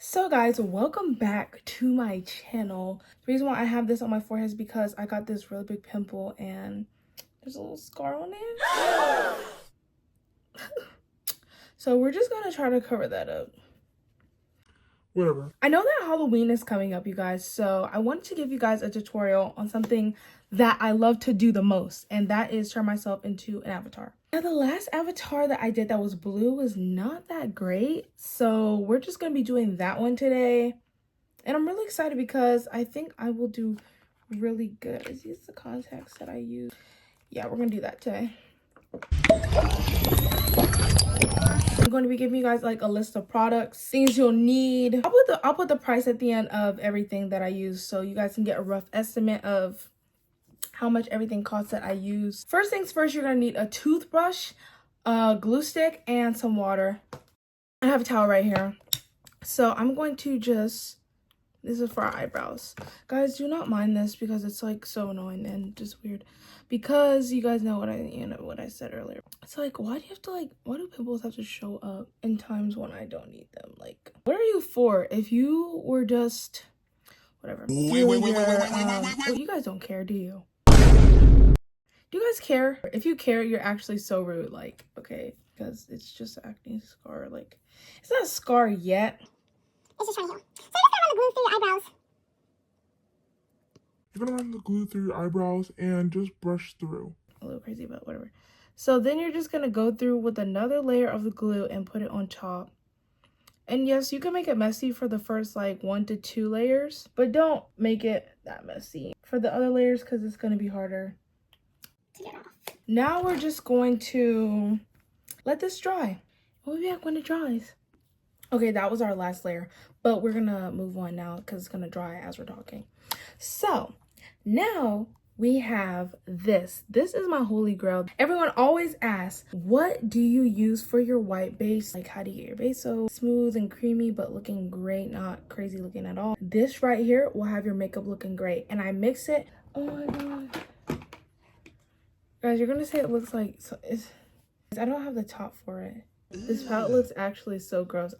So guys, welcome back to my channel. The reason why I have this on my forehead is because I got this really big pimple and there's a little scar on it. So we're just gonna try to cover that up. Whatever. I know that Halloween is coming up, you guys, so I wanted to give you guys a tutorial on something that I love to do the most, and that is turn myself into an avatar. Now, the last avatar that I did that was blue was not that great, so we're just gonna be doing that one today. And I'm really excited because I think I will do really good. Is these the contacts that I use? Yeah, we're gonna do that today. I'm going to be giving you guys like a list of products, things you'll need. I'll put the price at the end of everything that I use so you guys can get a rough estimate of how much everything costs that I use. First things first, you're gonna need a toothbrush, a glue stick, and some water. I have a towel right here. So I'm going to this is for our eyebrows. Guys, do not mind this because it's like so annoying and just weird. Because you guys know what I said earlier. It's like, why do pimples have to show up in times when I don't need them? Like, what are you for? If you were just whatever. Well, you guys don't care, do you? Do you guys care? If you care, you're actually so rude. Like, okay, because it's just an acne scar. Like, it's not a scar yet. It's just trying to heal. So you're just gonna run the glue through your eyebrows. You're gonna run the glue through your eyebrows and just brush through. A little crazy, but whatever. So then you're just gonna go through with another layer of the glue and put it on top. And yes, you can make it messy for the first like 1 to 2 layers, but don't make it that messy for the other layers because it's gonna be harder To get off. Now we're just going to let this dry. We'll be back when it dries. Okay, that was our last layer, but we're gonna move on now because it's gonna dry as we're talking. So now we have this. This is my holy grail. Everyone always asks, what do you use for your white base? Like, how do you get your base so smooth and creamy but looking great, not crazy looking at all? This right here will have your makeup looking great. And I mix it. Oh my god. Guys, you're gonna say it looks like I don't have the top for it. This palette looks actually so gross.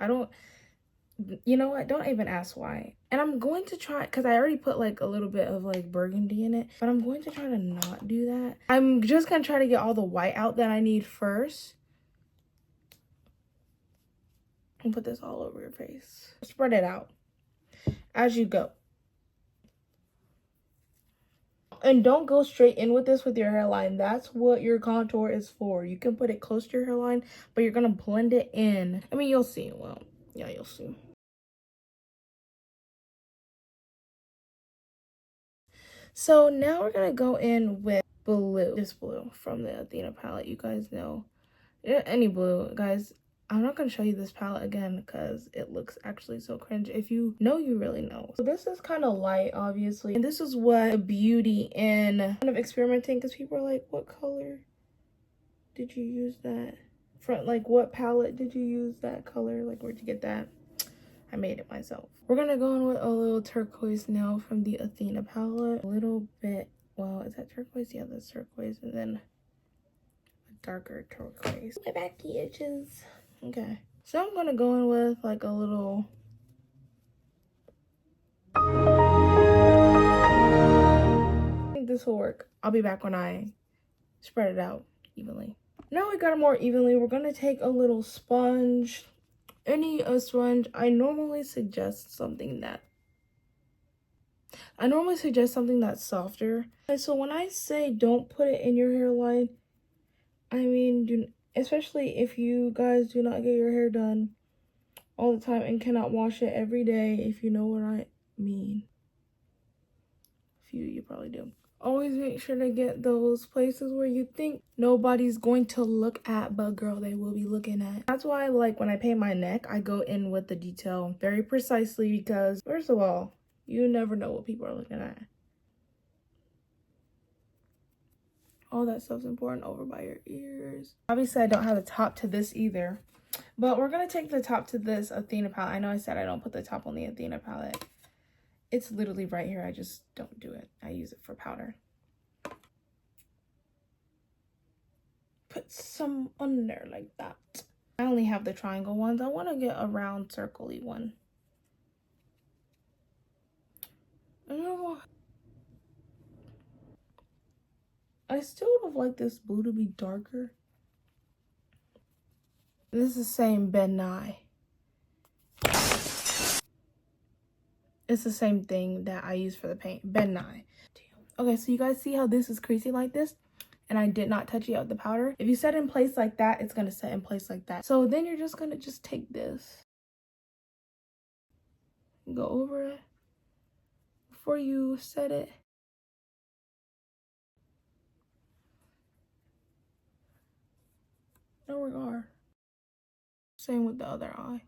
You know what? Don't even ask why. And I'm going to try, because I already put like a little bit of like burgundy in it, but I'm going to try to not do that. I'm just gonna try to get all the white out that I need first. And put this all over your face. Spread it out as you go. And don't go straight in with this with your hairline. That's what your contour is for. You can put it close to your hairline, but you're gonna blend it in. I mean, you'll see. Well, yeah, you'll see. So now we're gonna go in with blue. This blue from the Athena palette. You guys know. Yeah, any blue, guys. I'm not gonna show you this palette again because it looks actually so cringe. If you know, you really know. So this is kind of light, obviously. And this is what the beauty in kind of experimenting, because people are like, what color did you use that? Like, what palette did you use that color? Like, where'd you get that? I made it myself. We're gonna go in with a little turquoise now from the Athena palette. A little bit, well, is that turquoise? Yeah, that's turquoise. And then a darker turquoise. My backy itches. Okay. So I'm gonna go in with like a little. I think this will work. I'll be back when I spread it out evenly. Now we got it more evenly. We're gonna take a little sponge. A sponge. I normally suggest something that's softer. So when I say don't put it in your hairline, I mean, especially if you guys do not get your hair done all the time and cannot wash it every day, if you know what I mean. You probably do. Always make sure to get those places where you think nobody's going to look at, but girl, they will be looking at. That's why, like, when I paint my neck, I go in with the detail very precisely because, first of all, you never know what people are looking at. All that stuff's important over by your ears. Obviously, I don't have a top to this either, but we're gonna take the top to this Athena palette. I know I said I don't put the top on the Athena palette. It's literally right here. I just don't do it. I use it for powder. Put some on there like that. I only have the triangle ones. I want to get a round circle-y one. I don't know. I still would have liked this blue to be darker. This is the same Ben Nye. It's the same thing that I use for the paint, Ben Nye. Okay, so you guys see how this is creasy like this? And I did not touch it out with the powder. If you set it in place like that, it's gonna set in place like that. So then you're just gonna take this, go over it before you set it. No regard. Same with the other eye.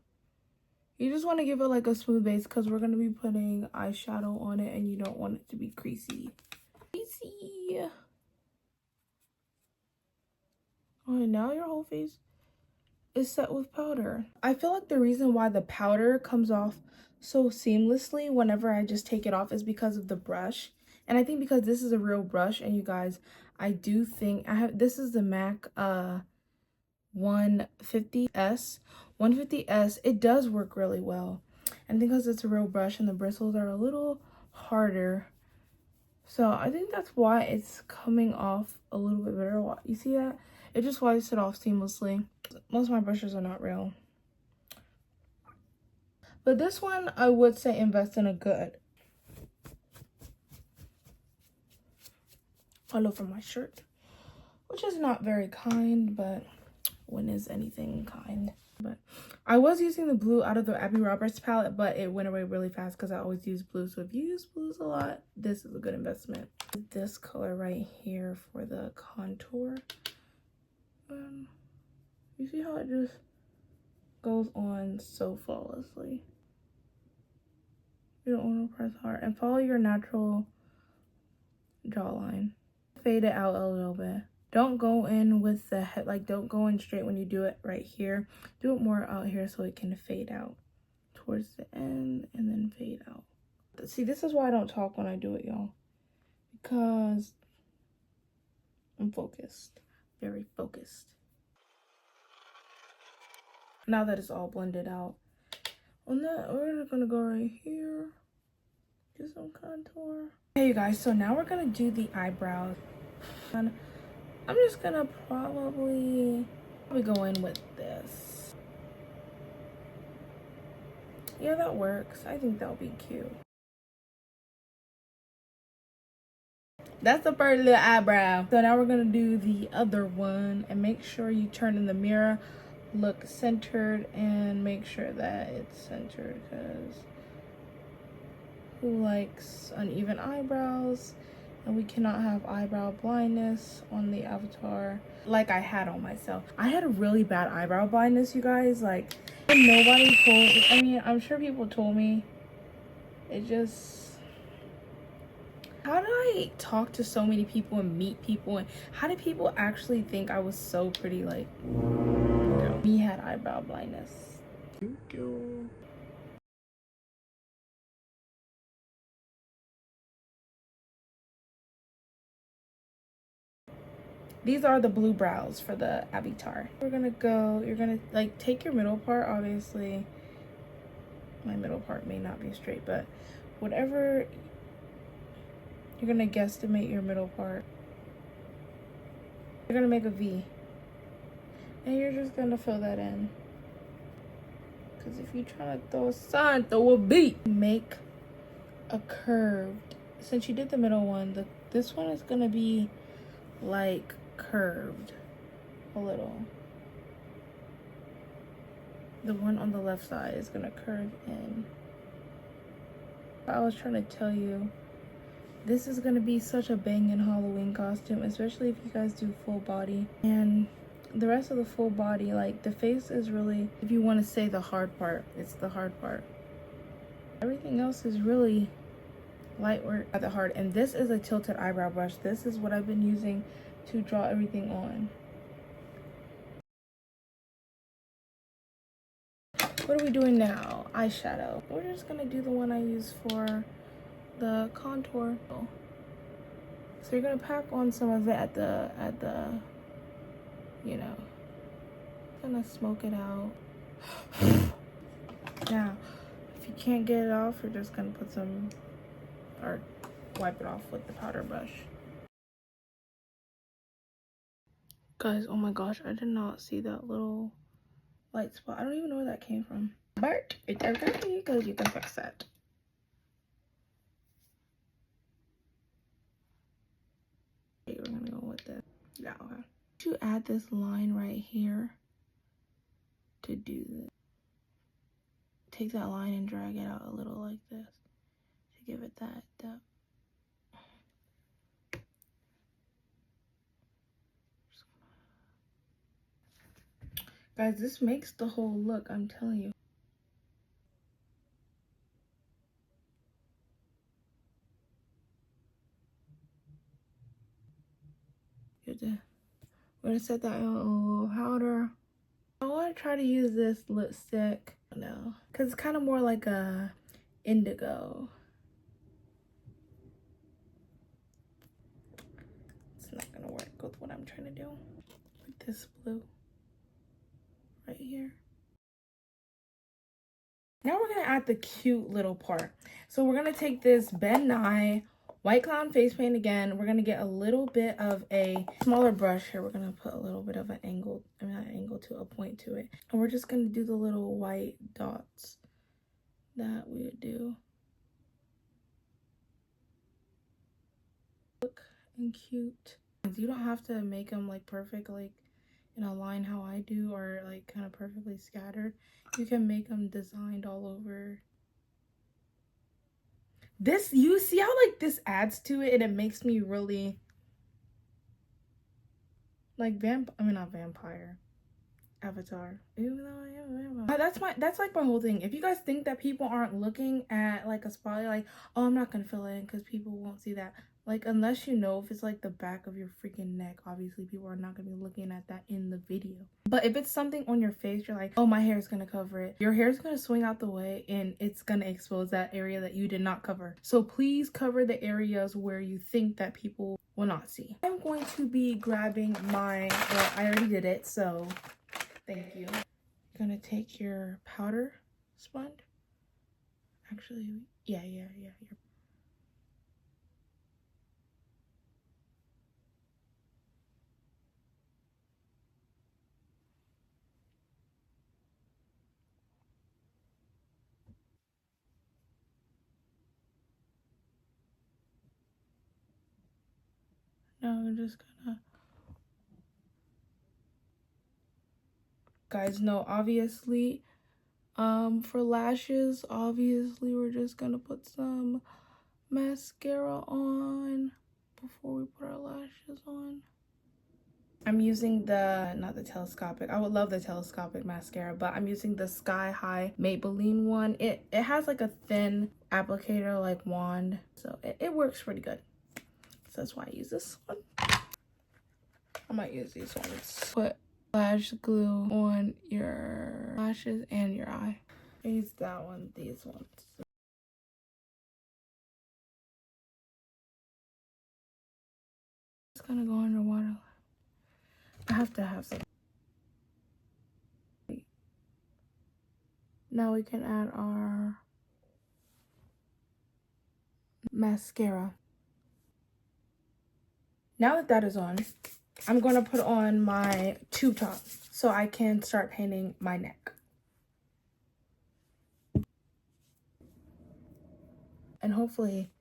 You just want to give it like a smooth base because we're gonna be putting eyeshadow on it and you don't want it to be creasy. Creasy. Alright, now your whole face is set with powder. I feel like the reason why the powder comes off so seamlessly whenever I just take it off is because of the brush. And I think because this is a real brush, and you guys, I do think this is the MAC 150S. 150S, it does work really well. And because it's a real brush and the bristles are a little harder, so I think that's why it's coming off a little bit better. You see that? It just wipes it off seamlessly. Most of my brushes are not real. But this one, I would say invest in a good. Hello from my shirt, which is not very kind, but when is anything kind? But I was using the blue out of the Abby Roberts palette, but it went away really fast because I always use blue. So if you use blues a lot, this is a good investment. This color right here for the contour. You see how it just goes on so flawlessly. You don't want to press hard and follow your natural jawline. Fade it out a little bit. Don't go in with the head, like don't go in straight when you do it right here. Do it more out here so it can fade out towards the end and then fade out. See, this is why I don't talk when I do it, y'all, because I'm focused, very focused. Now that it's all blended out, on that, we're gonna go right here, do some contour. Hey you guys, so now we're gonna do the eyebrows. And I'm just gonna probably go in with this. Yeah, that works. I think that'll be cute. That's the first little eyebrow. So now we're gonna do the other one, and make sure you turn in the mirror, look centered, and make sure that it's centered, because who likes uneven eyebrows? And we cannot have eyebrow blindness on the avatar like I had on myself. I had a really bad eyebrow blindness, you guys. Like, nobody told me. I mean, I'm sure people told me. It just... How did I talk to so many people and meet people? And how did people actually think I was so pretty? Like, me had eyebrow blindness. Thank you. These are the blue brows for the avatar. We're gonna go, you're gonna like take your middle part, obviously. My middle part may not be straight, but whatever, you're gonna guesstimate your middle part. You're gonna make a V. And you're just gonna fill that in. Because if you're trying to throw a sign, throw a B. Make a curved. Since you did the middle one, this one is gonna be like curved a little. The one on the left side is gonna curve in. I was trying to tell you, this is gonna be such a banging Halloween costume, especially if you guys do full body. And the rest of the full body, like the face is really, if you want to say the hard part, it's the hard part. Everything else is really light work at the hard. And this is a tilted eyebrow brush. This is what I've been using to draw everything on. What are we doing now? Eyeshadow. We're just gonna do the one I use for the contour. So you're gonna pack on some of it at the you know, gonna smoke it out. Now, if you can't get it off, you're just gonna put some or wipe it off with the powder brush. Guys, oh my gosh, I did not see that little light spot. I don't even know where that came from. But it's okay because you can fix it. Okay, we're gonna go with this. Yeah, okay. To add this line right here to do this. Take that line and drag it out a little like this to give it that depth. Guys, this makes the whole look, I'm telling you. We're gonna set that in a little powder. I want to try to use this lipstick, no, because it's kind of more like a indigo. It's not gonna work with what I'm trying to do with this blue right here. Now we're gonna add the cute little part. So we're gonna take this Ben Nye White Clown face paint again. We're gonna get a little bit of a smaller brush here. We're gonna put a little bit of an angle, I mean not angle, to a point to it. And we're just gonna do the little white dots that we would do. Look and cute. You don't have to make them like perfect, like in a line how I do, or like kind of perfectly scattered. You can make them designed all over. This, you see how like this adds to it, and it makes me really like not vampire, Avatar. Even though I am a vampire. That's like my whole thing. If you guys think that people aren't looking at like a spotlight, like, oh, I'm not gonna fill in because people won't see that. Like, unless you know if it's like the back of your freaking neck, obviously people are not gonna be looking at that in the video. But if it's something on your face, you're like, oh, my hair is gonna cover it. Your hair is gonna swing out the way and it's gonna expose that area that you did not cover. So please cover the areas where you think that people will not see. I'm going to be grabbing my, well, I already did it, so thank you. You're gonna take your powder sponge. Actually, yeah. Now I'm just gonna, guys, no, obviously, for lashes, obviously we're just gonna put some mascara on before we put our lashes on. I'm using the, not the telescopic, I would love the telescopic mascara, but I'm using the Sky High Maybelline one. It has like a thin applicator, like wand, so it works pretty good. So that's why I use this one. I might use these ones. Put lash glue on your lashes and your eye. I use that one, these ones. It's gonna go underwater. I have to have some. Now we can add our mascara. Now that that is on, I'm going to put on my tube top so I can start painting my neck. And hopefully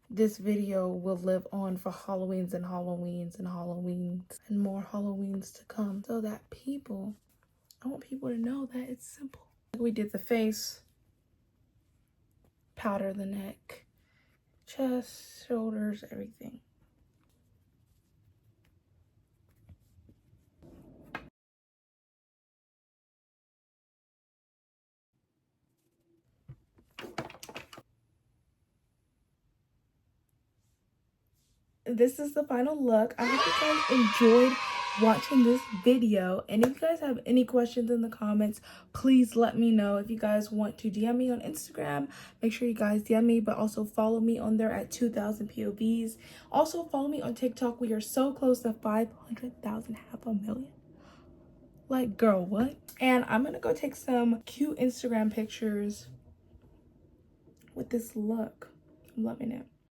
this video will live on for Halloweens and Halloweens and Halloweens and more Halloweens to come, so that I want people to know that it's simple. We did the face, powder the neck, chest, shoulders, everything. This is the final look. I hope you guys enjoyed watching this video, and if you guys have any questions in the comments, please let me know. If you guys want to DM me on Instagram, make sure you guys DM me, but also follow me on there at 2,000 POVs. Also follow me on TikTok. We are so close to 500,000, 500,000. Like, girl, what? And I'm gonna go take some cute Instagram pictures with this look. I'm loving it.